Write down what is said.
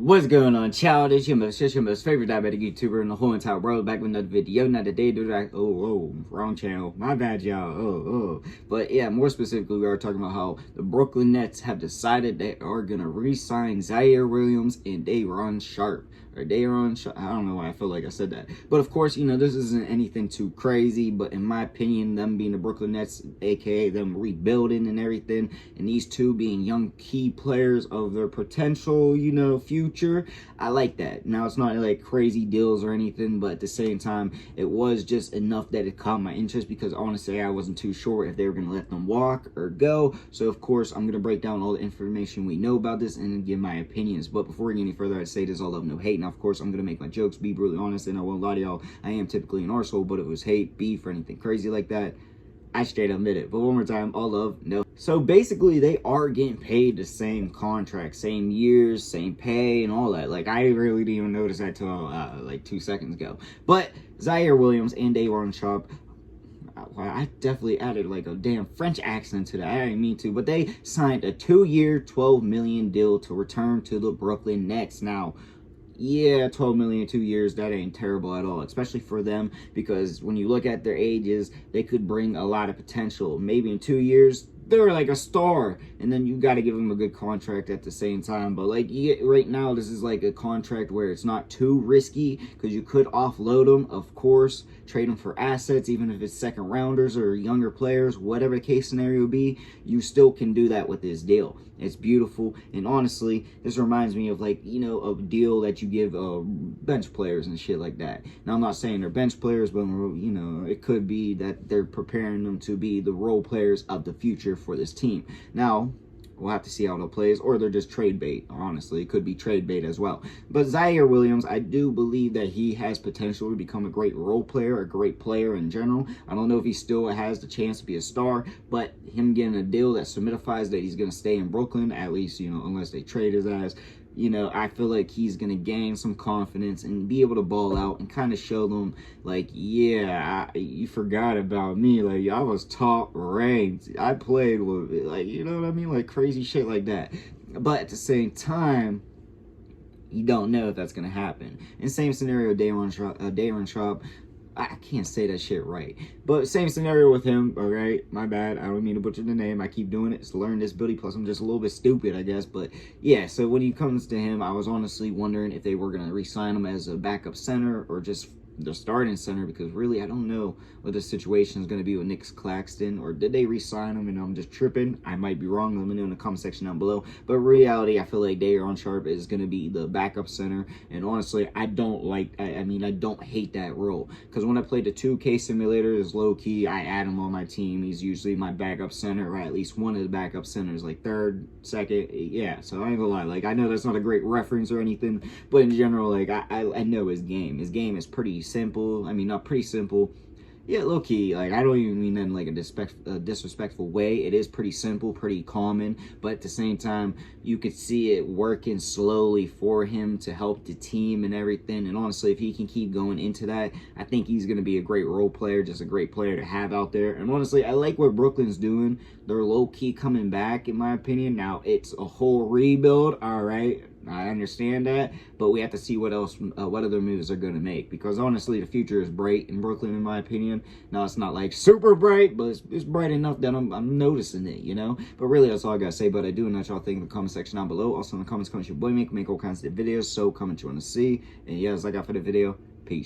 What's going on, child? It's your most favorite diabetic YouTuber in the whole entire world, back with another video. Not today, dude. Wrong channel. My bad, y'all. But yeah, more specifically, we are talking about how the Brooklyn Nets have decided they are gonna re-sign Zaire Williams and Sharpe. I don't know why I feel like I said that. But of course, you know, this isn't anything too crazy. But in my opinion, them being the Brooklyn Nets, aka them rebuilding and everything, and these two being young key players of their potential, you know, future, I like that. Now, it's not like crazy deals or anything, but at the same time, it was just enough that it caught my interest, because honestly, I wasn't too sure if they were going to let them walk or go. So of course, I'm going to break down all the information we know about this and give my opinions. But before we get any further, I'd say this all love, no hate. Now, of course, I'm going to make my jokes, be brutally honest, and I won't lie to y'all, I am typically an arsehole, but if it was hate, beef, or anything crazy like that, I straight admit it. But one more time, all love, no. So basically, they are getting paid the same contract, same years, same pay, and all that. Like, I really didn't even notice that till like 2 seconds ago. But Zaire Williams and Sharpe, I definitely added like a damn French accent to that. I didn't mean to, but they signed a 2-year, $12 million deal to return to the Brooklyn Nets. Now, yeah, 12 million, 2 years, that ain't terrible at all, especially for them, because when you look at their ages, they could bring a lot of potential. Maybe in 2 years, they're like a star, and then you got to give them a good contract at the same time. But like, right now, this is like a contract where it's not too risky, because you could offload them, of course, trade them for assets, even if it's second rounders or younger players, whatever the case scenario be, you still can do that with this deal. It's beautiful, and honestly, this reminds me of, like, you know, a deal that you give bench players and shit like that. Now, I'm not saying they're bench players, but, you know, it could be that they're preparing them to be the role players of the future for this team. Now, we'll have to see how it plays, or they're just trade bait. Honestly, it could be trade bait as well. But Zaire Williams, I do believe that he has potential to become a great role player, a great player in general. I don't know if he still has the chance to be a star, but him getting a deal that solidifies that he's going to stay in Brooklyn, at least, you know, unless they trade his ass, you know, I feel like he's going to gain some confidence and be able to ball out and kind of show them, like, yeah, you forgot about me. Like, I was top ranked. I played with, like, you know what I mean? Like, crazy shit like that. But at the same time, you don't know if that's going to happen. And same scenario, Sharpe. I can't say that shit right. But same scenario with him, all right? My bad. I don't mean to butcher the name. I keep doing it. It's learn disability. Plus, I'm just a little bit stupid, I guess. But yeah, so when it comes to him, I was honestly wondering if they were going to re-sign him as a backup center or just the starting center, because really I don't know what the situation is going to be with Nick Claxton, or did they re-sign him and I'm just tripping? I might be wrong. Let me know in the comment section down below. But in reality, I feel like Sharpe is going to be the backup center, and honestly, I don't hate that role, because when I played the 2K simulator, is low-key, I add him on my team. He's usually my backup center, or at least one of the backup centers, like third, second, yeah. So I ain't gonna lie, like, I know that's not a great reference or anything, but in general, like, I know his game. His game is pretty simple. I mean, not pretty simple. Yeah, low-key, like, I don't even mean that in, like, a disrespectful way. It is pretty simple, pretty common, but at the same time, you could see it working slowly for him to help the team and everything. And honestly, if he can keep going into that, I think he's going to be a great role player, just a great player to have out there. And honestly, I like what Brooklyn's doing. They're low-key coming back, in my opinion. Now, it's a whole rebuild, all right? I understand that, but we have to see what else, what other moves they're going to make, because honestly, the future is bright in Brooklyn, in my opinion. Now, it's not like super bright, but it's bright enough that I'm noticing it, you know. But really, that's all I got to say. But I do know what y'all think in the comment section down below. Also, in the comments, your boy make all kinds of videos, so comment you want to see. And yeah, that's all I got for the video. Peace.